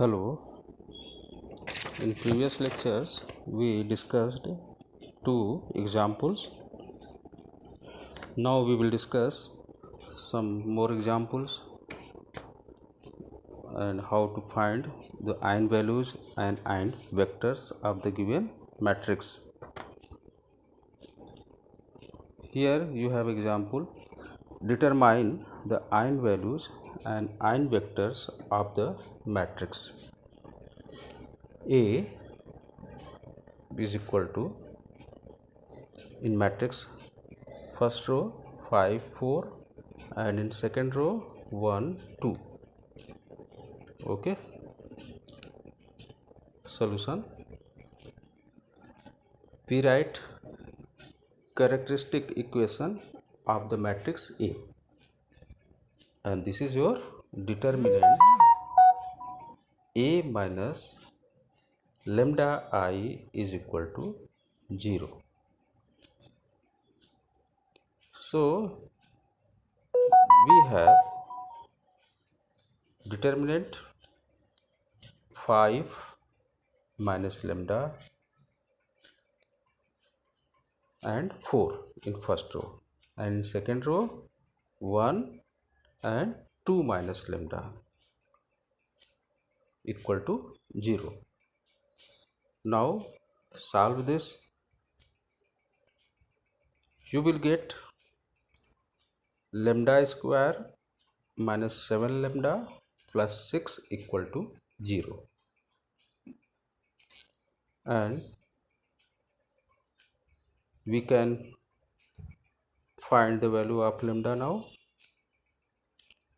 Hello. In previous lectures, we discussed two examples. Now we will discuss some more examples and how to find the eigenvalues and eigenvectors of the given matrix. Here you have example. Determine the eigenvalues and eigenvectors of the matrix. A is equal to, in matrix, first row 5 4 and in second row 1 2. Okay, solution. We write characteristic equation of the matrix A, and this is your determinant A minus lambda I is equal to 0. So we have determinant 5 minus lambda and 4 in first row, and in second row 1 and 2 minus lambda equal to 0. Now solve this. You will get lambda square minus 7 lambda plus 6 equal to 0, and we can find the value of lambda now.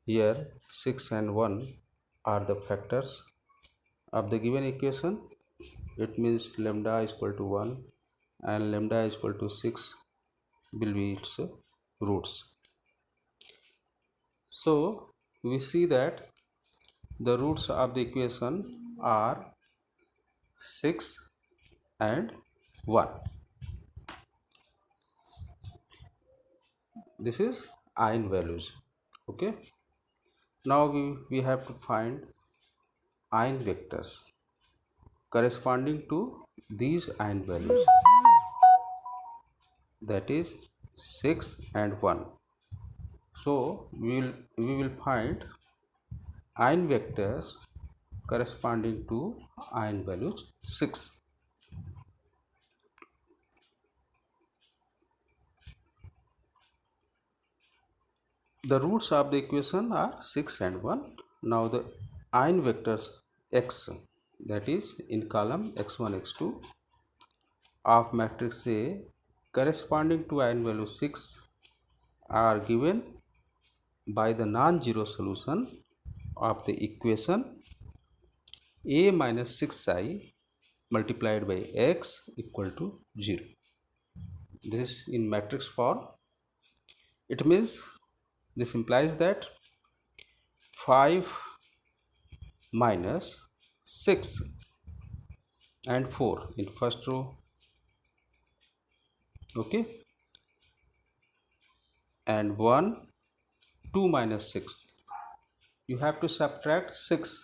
Here 6 and 1 are the factors of the given equation. It means lambda is equal to 1 and lambda is equal to 6 will be its roots. So we see that the roots of the equation are 6 and 1. This is eigenvalues. Okay, now we have to find eigenvectors corresponding to these eigenvalues, that is 6 and 1. So we will find eigenvectors corresponding to eigenvalues 6. The roots of the equation are 6 and 1. Now the eigenvectors x, that is in column x1 x2 of matrix A corresponding to eigenvalue 6 are given by the non-zero solution of the equation A minus 6i multiplied by x equal to 0. This is in matrix form. It means, this implies that 5 minus 6 and 4 in first row, okay, and 1 2 minus 6, you have to subtract 6.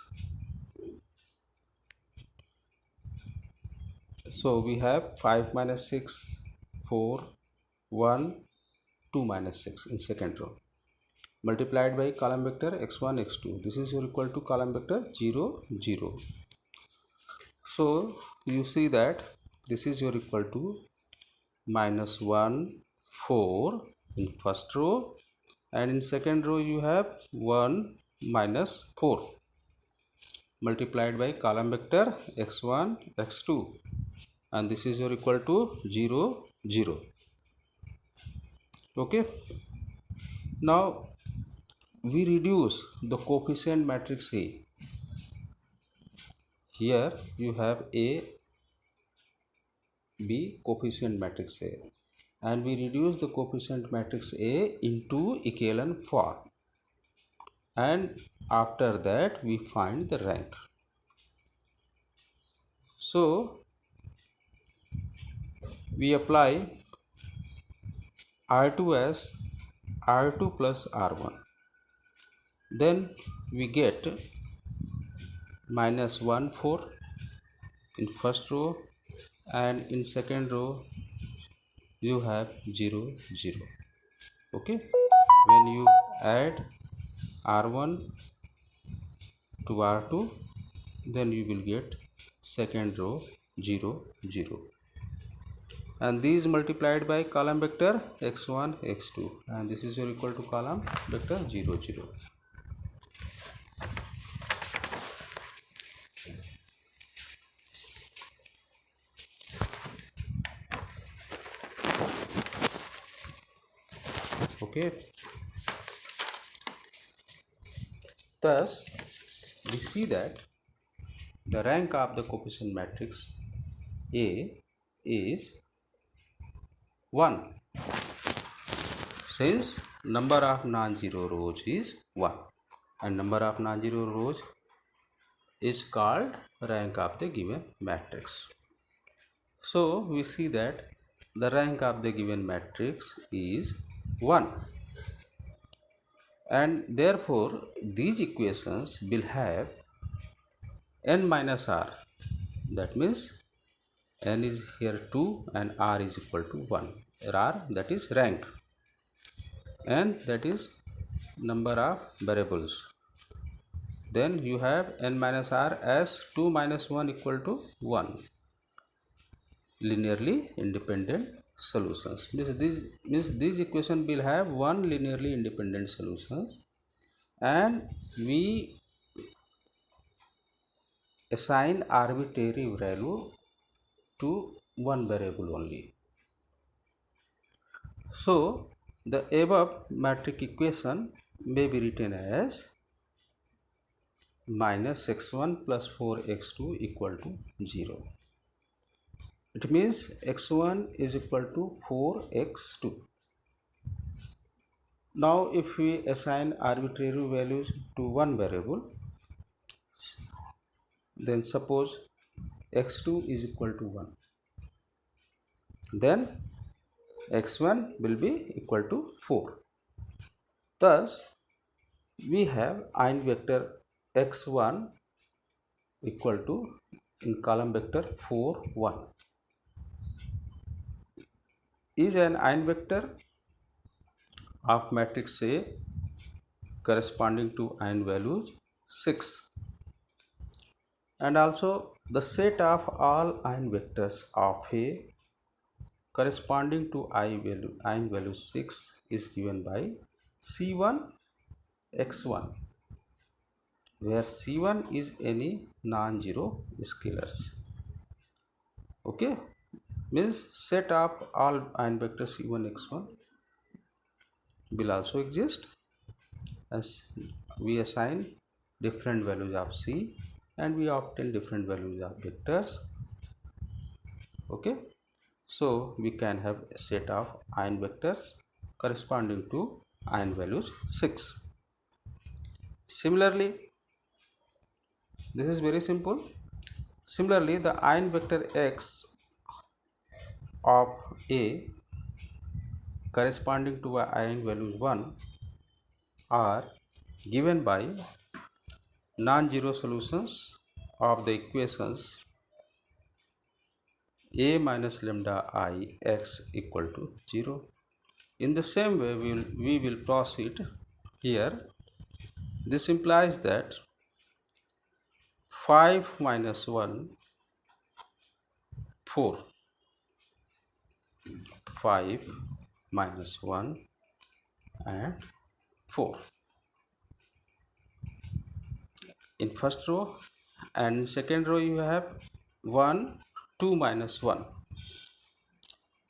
So we have 5 minus 6 4 1 2 minus 6 in second row multiplied by column vector x1 x2. This is your equal to column vector 0 0. So you see that this is your equal to minus 1 4 in first row, and in second row you have 1 minus 4 multiplied by column vector x1 x2, and this is your equal to 0 0. Okay, now we reduce the coefficient matrix A. Here you have A B coefficient matrix A, and we reduce the coefficient matrix A into echelon form, and after that we find the rank. So we apply R2 as R2 plus R1, then we get minus 1 4 in first row, and in second row you have 0 0. Okay, when you add r1 to r2, then you will get second row 0 0, and these multiplied by column vector x1 x2, and this is your equal to column vector 0 0. Okay, thus we see that the rank of the coefficient matrix A is 1, since number of non-zero rows is 1, and number of non-zero rows is called rank of the given matrix. So we see that the rank of the given matrix is 1, and therefore these equations will have n minus r. That means n is here 2 and r is equal to 1. R, that is rank, and that is number of variables. Then you have n minus r as 2 minus 1 equal to 1, linearly independent solutions. Means these equation will have one linearly independent solutions, and we assign arbitrary value to one variable only. So the above matrix equation may be written as minus x1 plus 4x2 equal to 0. It means x1 is equal to 4x2. Now if we assign arbitrary values to one variable, then suppose x2 is equal to 1, then x1 will be equal to 4. Thus we have ein vector x1 equal to, in column vector 4 1, is an ein vector of matrix A corresponding to ein values 6, and also the set of all ein vectors of A corresponding to ein value 6 is given by C1 x1, where C1 is any non-zero scalars. Okay, means set of all ein vectors C1 x1 will also exist, as we assign different values of C and we obtain different values of vectors. Okay, so we can have a set of ein vectors corresponding to ein values 6. Similarly, this is very simple. Similarly, the ein vector x of A corresponding to ein values 1 are given by non-zero solutions of the equations A minus lambda I x equal to 0. In the same way, we will proceed here. This implies that 5 minus 1 4, 5 minus 1 and 4 in first row, and in second row you have 1 2 minus 1,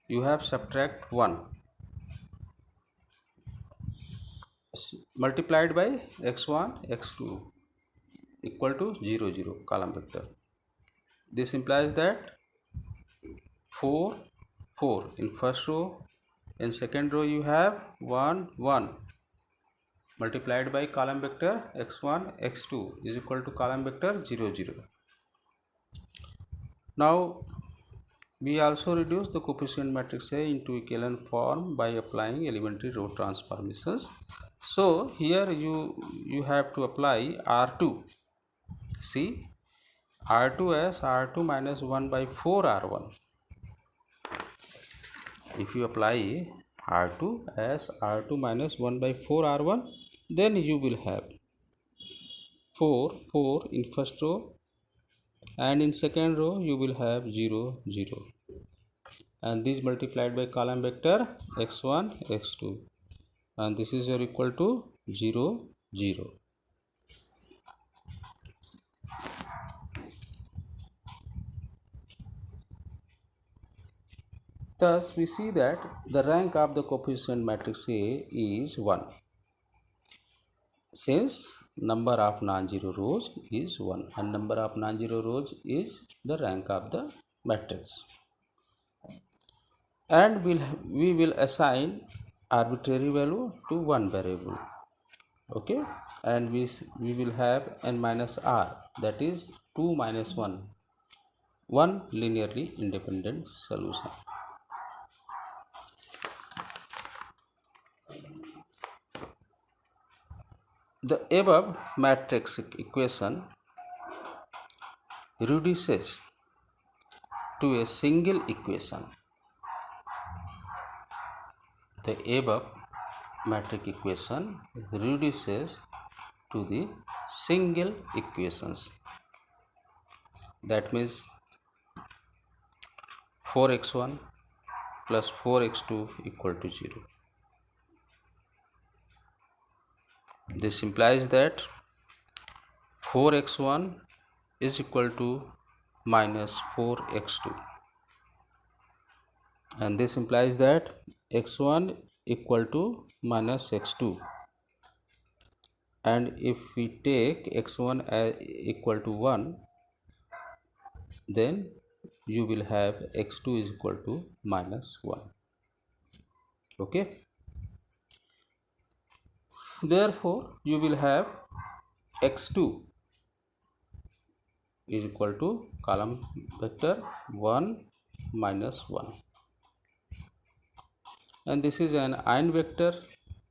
you have subtract 1 multiplied by x1 x2 equal to 0 0 column vector. This implies that 4 4 in first row, in second row you have 1 1 multiplied by column vector x1 x2 is equal to column vector 0 0. Now we also reduce the coefficient matrix A into echelon form by applying elementary row transformations. So here you have to apply R2 See, R2 as R2 minus 1 by 4 R1. If you apply R2 as R2 minus 1 by 4 R1, then you will have 4 in first row, and in second row you will have 0 0, and this multiplied by column vector x1 x2, and this is your equal to 0 0. Thus we see that the rank of the coefficient matrix A is 1, since number of non-zero rows is 1 and number of non-zero rows is the rank of the matrix. And we will assign arbitrary value to one variable. Okay, and we will have n minus r, that is 2 minus 1, one linearly independent solution. The above matrix equation reduces to a single equation. The above matrix equation reduces to the single equations. That means 4x1 plus 4x2 equal to 0. This implies that 4x1 is equal to minus 4x2, and this implies that x1 equal to minus x2, and if we take x1 equal to 1, then you will have x2 is equal to minus 1. Okay, therefore you will have x2 is equal to column vector 1 minus 1, and this is an eigenvector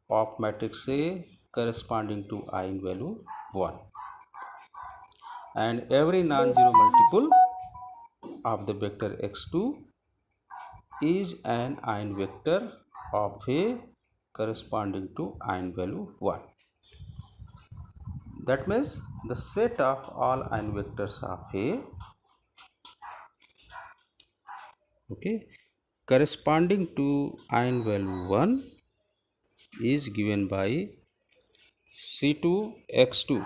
of matrix A corresponding to eigenvalue 1, and every non-zero multiple of the vector x2 is an eigenvector of A corresponding to eigenvalue 1. That means the set of all eigenvectors of A, okay, corresponding to eigenvalue 1 is given by C2 x2,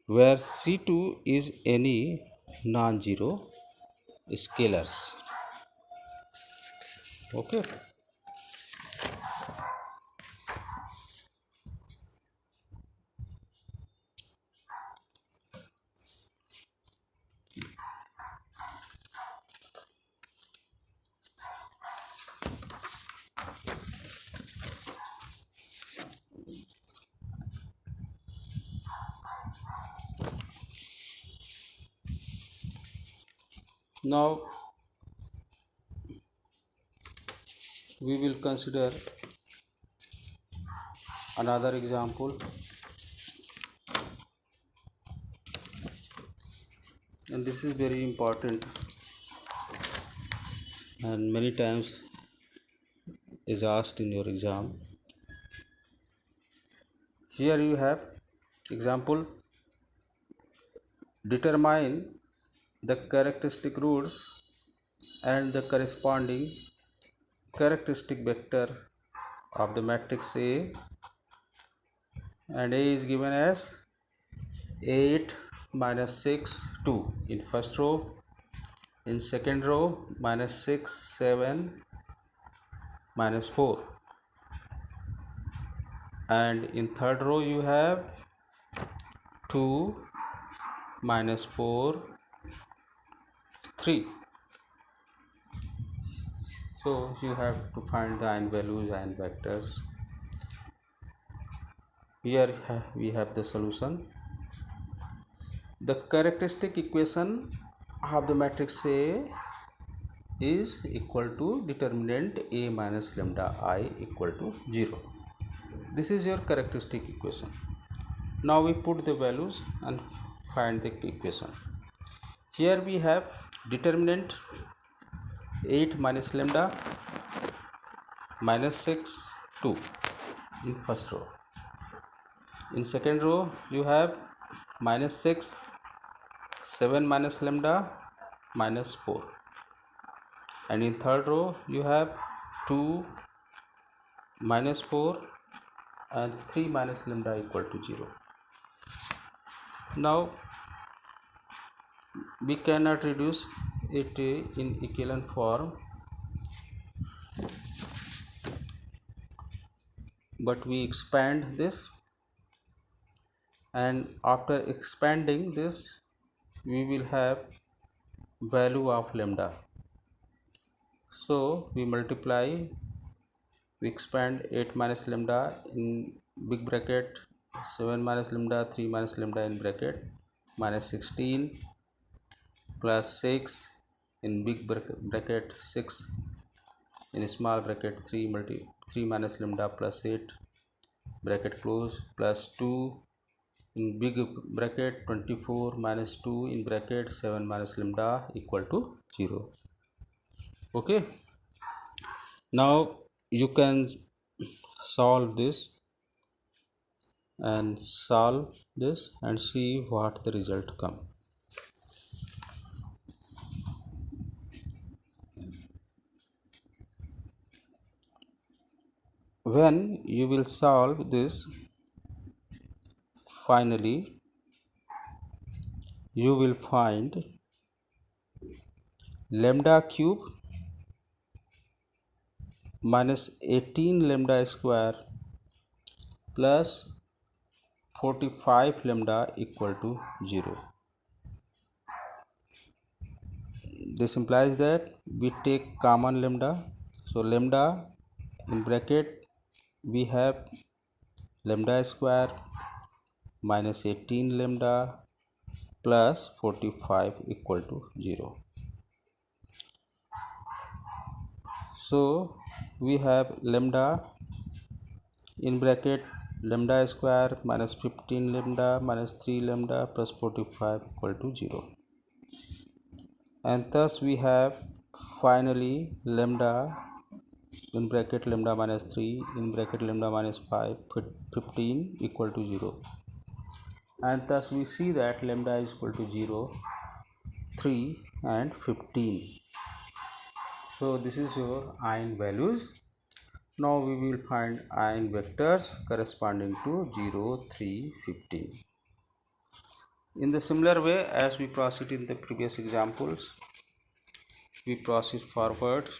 where C2 is any non-zero scalars. Okay, now we will consider another example, and this is very important and many times is asked in your exam. Here you have example: determine the characteristic roots and the corresponding characteristic vector of the matrix A, and A is given as 8 minus 6 2 in first row, in second row minus 6 7 minus 4, and in third row you have 2 minus 4 3. So you have to find the eigenvalues and vectors. Here we have the solution. The characteristic equation of the matrix A is equal to determinant A minus lambda I equal to 0. This is your characteristic equation. Now we put the values and find the equation. Here we have determinant 8 minus lambda minus 6 2 in first row. In second row you have minus 6 7 minus lambda minus 4, and in third row you have 2 minus 4 and 3 minus lambda equal to 0. Now we cannot reduce it in echelon form, but we expand this, and after expanding this we will have value of lambda. So we multiply, we expand 8 minus lambda in big bracket, 7 minus lambda, 3 minus lambda in bracket, minus 16 plus 6 in big bracket, 6 in small bracket, 3 minus lambda plus 8 bracket close, plus 2 in big bracket, 24 minus 2 in bracket, 7 minus lambda equal to 0. Okay, now you can solve this and see what the result come. When you will solve this, finally you will find lambda cube minus 18 lambda square plus 45 lambda equal to 0. This implies that we take common lambda. So lambda in bracket we have lambda square minus 18 lambda plus 45 equal to 0. So we have lambda in bracket lambda square minus 15 lambda minus 3 lambda plus 45 equal to 0, and thus we have finally lambda in bracket lambda minus 3 in bracket lambda minus 5 15 equal to 0, and thus we see that lambda is equal to 0, 3 and 15. So this is your eigenvalues. Now we will find eigenvectors corresponding to 0, 3, 15. In the similar way as we proceed in the previous examples, we proceed forward.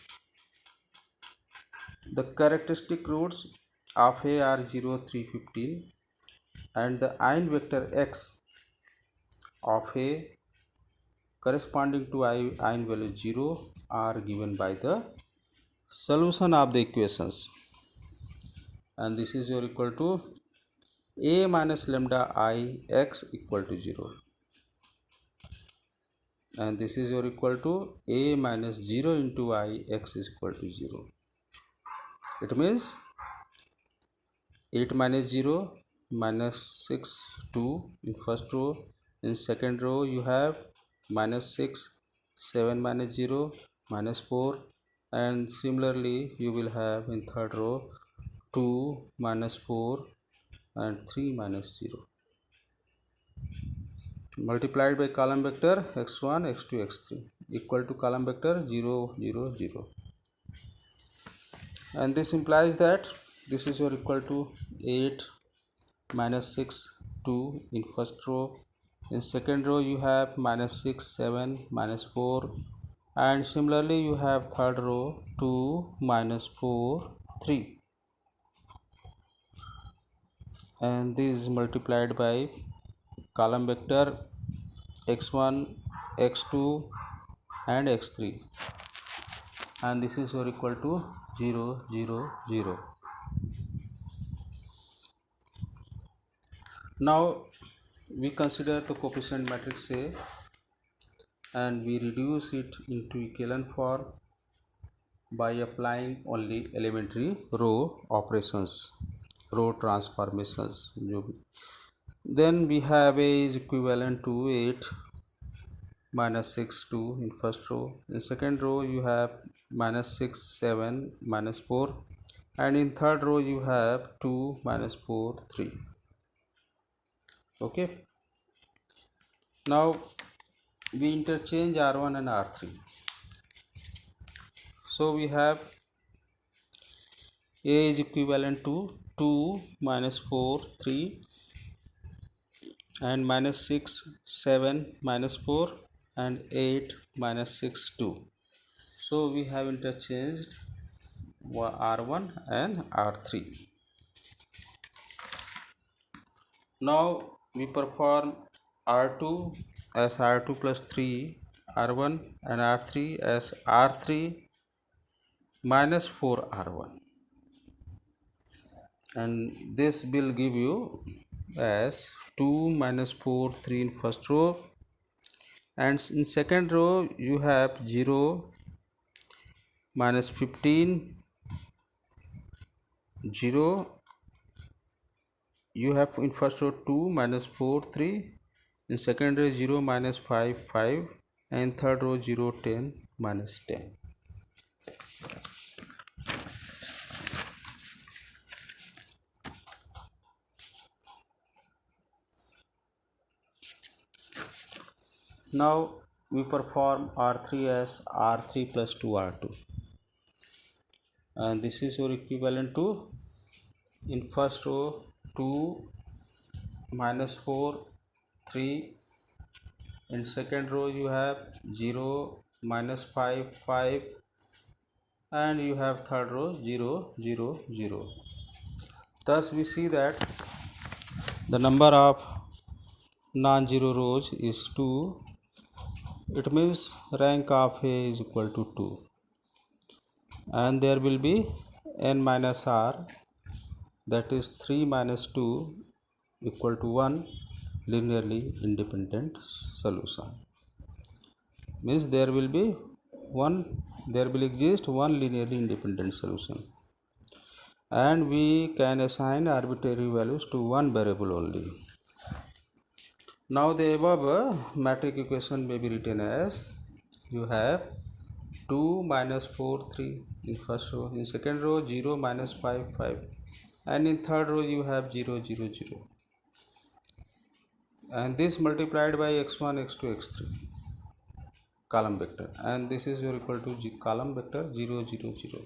The characteristic roots of A are 0, 3, 15, and the eigenvector x of A corresponding to eigenvalue 0 are given by the solution of the equations, and this is your equal to a minus lambda I x equal to 0, and this is your equal to a minus 0 into I x is equal to 0. It means 8 minus 0 minus 6 2 in first row. In second row you have minus 6 7 minus 0 minus 4, and similarly you will have in third row 2 minus 4 and 3 minus 0 multiplied by column vector x1 x2 x3 equal to column vector 0 0 0, and this implies that this is your equal to 8 minus 6 2 in first row. In second row you have minus 6 7 minus 4, and similarly you have third row 2 minus 4 3, and this is multiplied by column vector x1 x2 and x3, and this is your equal to 0 0 0. Now we consider the coefficient matrix A and we reduce it into echelon form by applying only elementary row operations, row transformations. Then we have A is equivalent to 8 minus 6 2 in first row. In second row you have minus 6 7 minus 4, and in third row you have 2 minus 4 3. Okay, now we interchange R1 and R3. So we have A is equivalent to 2 minus 4 3 and minus 6 7 minus 4 and 8 minus 6 2. So we have interchanged R1 and R3. Now we perform R2 as R2 plus 3 R1 and R3 as R3 minus 4 R1, and this will give you as 2 minus 4 3 in first row, and in second row you have 0 minus 15 0. You have in first row 2 minus 4 3, in second row 0 minus 5 5, and third row 0 10 minus 10. Now we perform R3 as R3 plus 2 R2, and this is your equivalent to in first row 2 minus 4 3, in second row you have 0 minus 5 5, and you have third row 0 0 0. Thus we see that the number of non-zero rows is 2. It means rank of A is equal to 2, and there will be n minus r, that is 3 minus 2 equal to 1 linearly independent solution. Means there will exist one linearly independent solution, and we can assign arbitrary values to one variable only. Now the above matrix equation may be written as you have 2 minus 4 3 in first row, in second row 0 minus 5 5, and in third row you have 0 0 0, and this multiplied by x1 x2 x3 column vector, and this is your equal to column vector 0 0 0.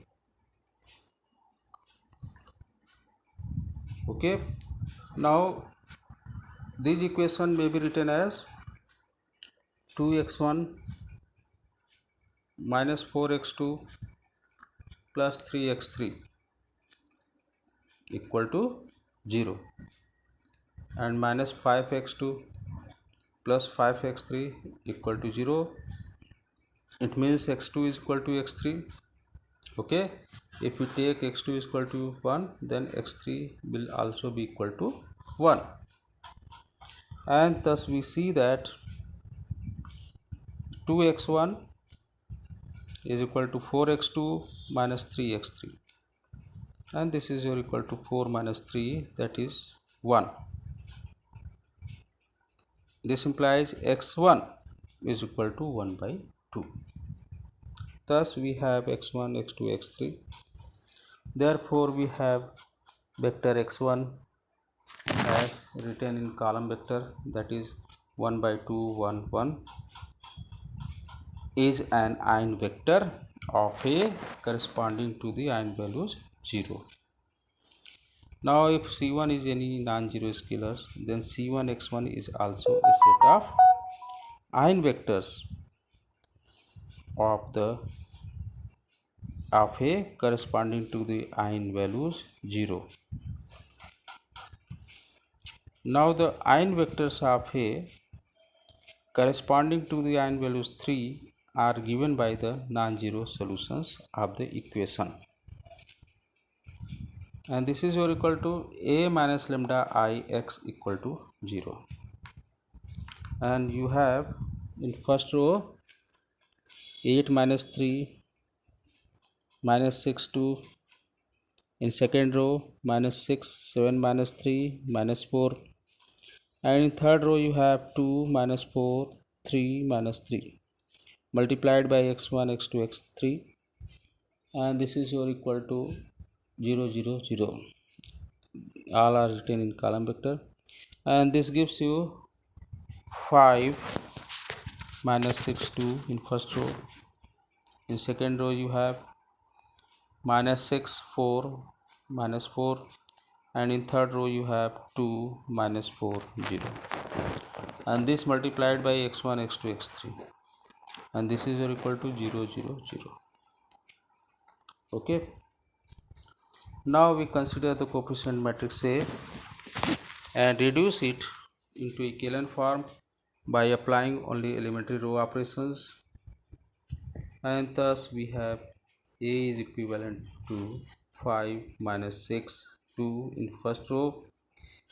Okay, now this equation may be written as 2x1 minus 4x2 plus 3x3 equal to 0, and minus 5x2 plus 5x3 equal to 0. It means x2 is equal to x3. Okay, if we take x2 is equal to 1, then x3 will also be equal to 1, and thus we see that 2x1 is equal to 4x2 minus 3x3, and this is your equal to 4 minus 3, that is 1. This implies x1 is equal to 1 by 2. Thus we have x1 x2 x3. Therefore we have vector x1 as written in column vector, that is 1 by 2 1 1, is an ion vector of A corresponding to the ion values 0. Now if C1 is any non-zero scalars, then C1 x1 is also a set of ion vectors of A corresponding to the ion values 0. Now the ion vectors of A corresponding to the ion values 3 are given by the non-zero solutions of the equation, and this is your equal to A minus lambda I x equal to 0, and you have in first row 8 minus 3 minus 6 2, in second row minus 6 7 minus 3 minus 4, and in third row you have 2 minus 4 3 minus 3 multiplied by x1 x2 x3, and this is your equal to 0 0 0. All are written in column vector, and this gives you 5 minus 6 2 in first row. In second row you have minus 6 4 minus 4, and in third row you have 2 minus 4 0, and this multiplied by x1 x2 x3, and this is equal to 0 0 0. Okay, now we consider the coefficient matrix A and reduce it into echelon form by applying only elementary row operations, and thus we have A is equivalent to 5 minus 6 2 in first row.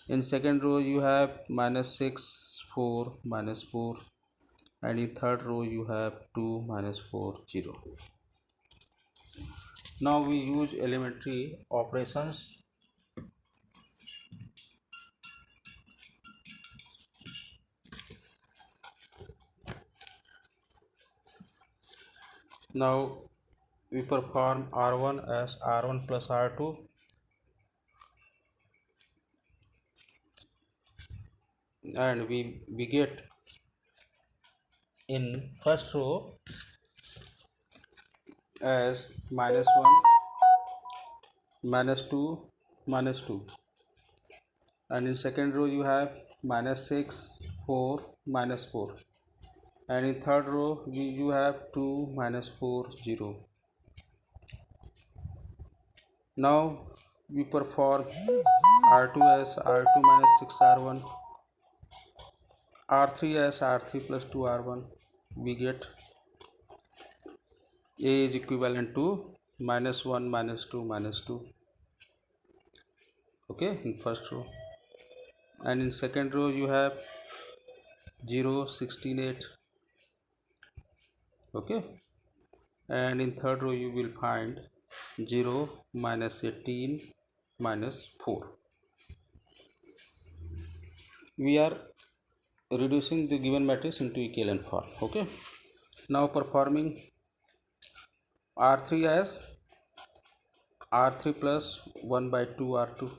In second row you have minus 6 4 minus 4, and in third row you have 2 minus 4 0. Now we use elementary operations. Now we perform R1 as R1 plus R2, and we get in first row as minus 1 minus 2 minus 2, and in second row you have minus 6 4 minus 4, and in third row you have 2 minus 4 0. Now we perform R2 as R2 minus 6 R1, R3 as R3 plus 2 R1. We get A is equivalent to minus 1 minus 2 minus 2. Okay, in first row, and in second row you have 0 16 8. Okay, and in third row you will find 0 minus 18 minus 4. We are reducing the given matrix into echelon form. Okay, now performing R3 as R3 plus 1 by 2 R2,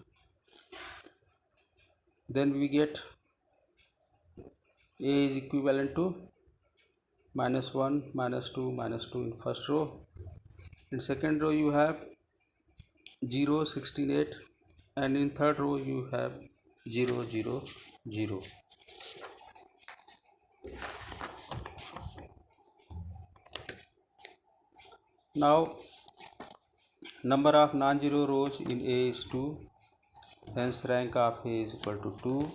then we get A is equivalent to minus 1 minus 2 minus 2 in first row. In second row you have 0 16 8, and in third row you have 0 0 0. Now number of non-zero rows in A is 2, hence rank of A is equal to 2,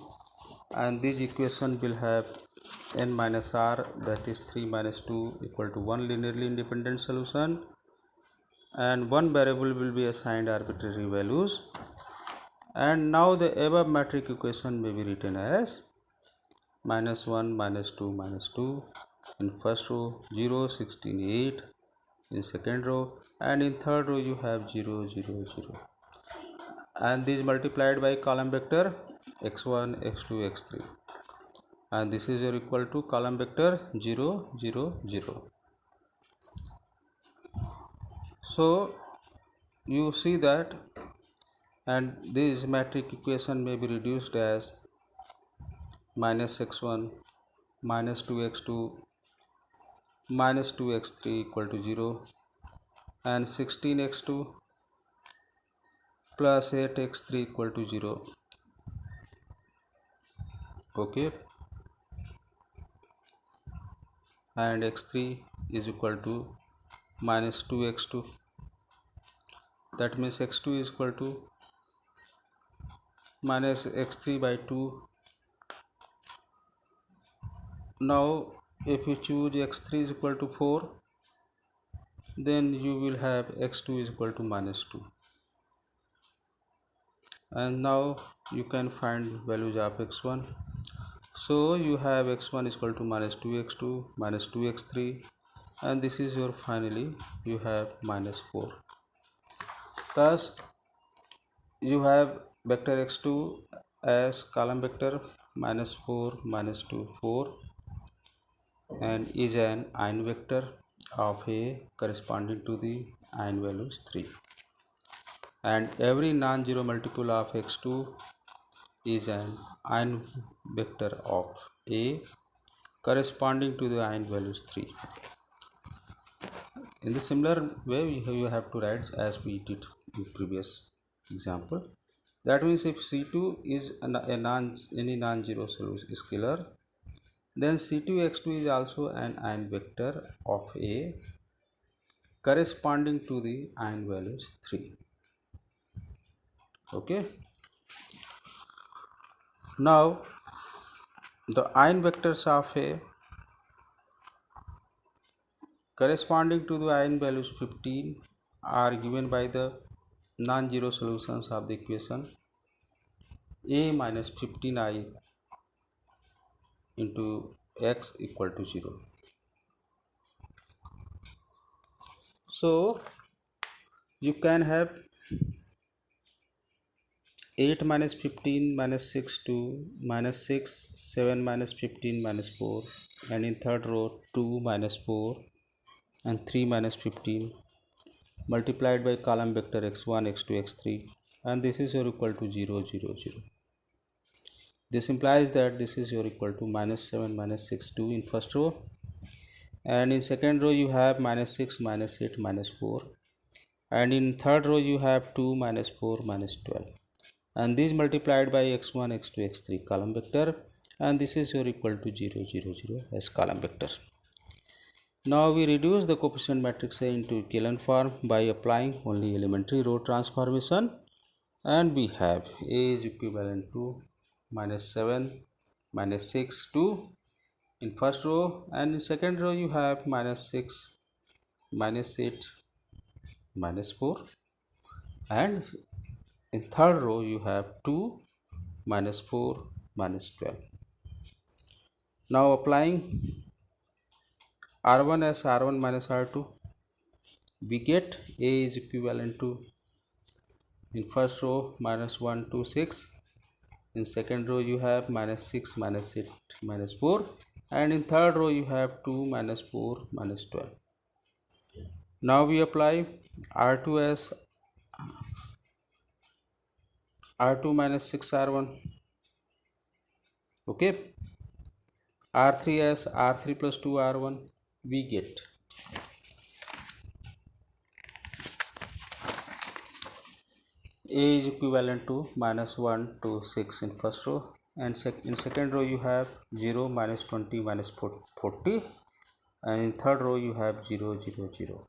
and this equation will have n minus r, that is 3 minus 2 equal to 1 linearly independent solution, and one variable will be assigned arbitrary values. And now the above metric equation may be written as minus 1 minus 2 minus 2 in first row, 0 16 8 in second row, and in third row you have 0 0 0, and this multiplied by column vector x1 x2 x3, and this is equal to column vector 0 0 0. So you see that, and this metric equation may be reduced as minus x1 minus 2x2 minus 2x3 equal to 0, and 16x2 plus 8x3 equal to 0. Okay, and x3 is equal to minus 2x2, that means x2 is equal to minus x3 by 2. Now if you choose x3 is equal to 4, then you will have x2 is equal to minus 2, and now you can find values of x1. So you have x1 is equal to minus 2x2 minus 2x3, and this is your finally you have minus 4. Thus you have vector x2 as column vector minus 4 minus 2 4 and is an eigenvector of A corresponding to the eigenvalues 3, and every non-zero multiple of x2 is an eigenvector of A corresponding to the eigenvalues 3. In the similar way you have to write as we did in previous example. That means if C2 is any non-zero scalar, then C2x2 is also an eigenvector of A corresponding to the eigenvalues 3. Okay, now the eigenvectors of A corresponding to the eigenvalues 15 are given by the non-zero solutions of the equation A minus 15I into x equal to 0. So you can have 8 minus 15 minus 6 2 minus 6 7 minus 15 minus 4, and in third row 2 minus 4 and 3 minus 15 multiplied by column vector x1 x2 x3, and this is your equal to 0 0 0. This implies that this is your equal to minus 7 minus 6 2 in first row, and in second row you have minus 6 minus 8 minus 4, and in third row you have 2 minus 4 minus 12, and this multiplied by x1 x2 x3 column vector, and this is your equal to 0 0 0 as column vector. Now we reduce the coefficient matrix A into echelon form by applying only elementary row transformation, and we have A is equivalent to minus 7 minus 6 2 in first row, and in second row you have minus 6 minus 8 minus 4, and in third row you have 2 minus 4 minus 12. Now applying R1 as R1 minus R2, we get A is equivalent to in first row minus 1 2 6, in second row you have minus 6 minus 8 minus 4, and in third row you have 2 minus 4 minus 12. Now we apply R2 as R2 minus 6 R1, okay, R3 as R3 plus 2 R1, we get A is equivalent to minus 1 to 6 in first row, and in second row you have 0 minus 20 minus 40, and in third row you have 0 0 0.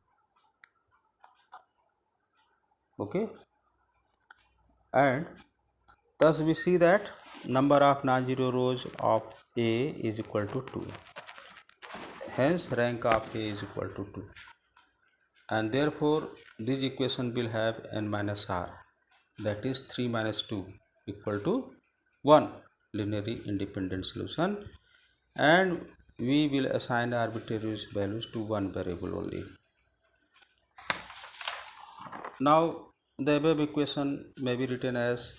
Okay, and thus we see that number of non-zero rows of A is equal to 2, hence rank of A is equal to 2, and therefore this equation will have n minus r, that is 3 minus 2 equal to 1 linearly independent solution, and we will assign arbitrary values to one variable only. Now the above equation may be written as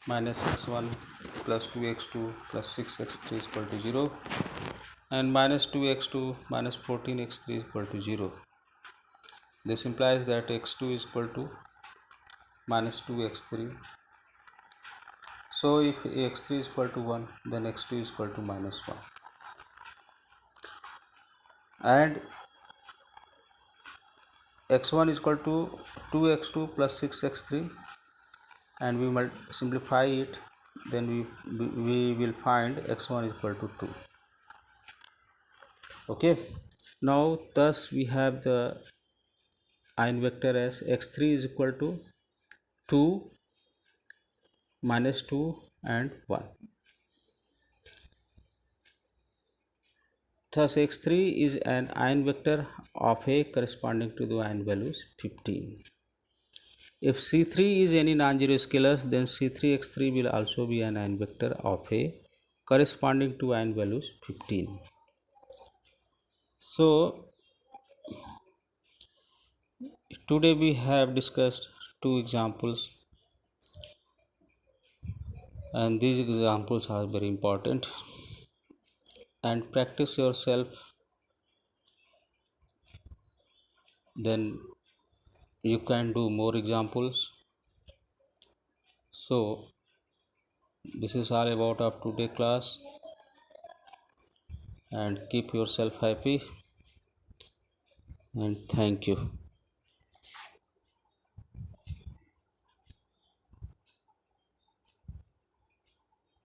minus x1 plus 2x2 plus 6x3 is equal to 0, and minus 2x2 minus 14x3 is equal to 0. This implies that x2 is equal to minus 2x3. So if x3 is equal to 1, then x2 is equal to minus 1, and x1 is equal to 2x2 plus 6x3, and we will simplify it, then we will find x1 is equal to 2. Okay, now thus we have the eigenvector as x3 is equal to 2 minus 2 and 1. Thus x3 is an eigenvector of A corresponding to the eigenvalues 15. If C3 is any non-zero scalars, then C3x3 will also be an eigenvector of A corresponding to eigenvalues 15. So today we have discussed two examples and these examples are very important, and practice yourself, then you can do more examples. So this is all about up to day class, and keep yourself happy, and thank you.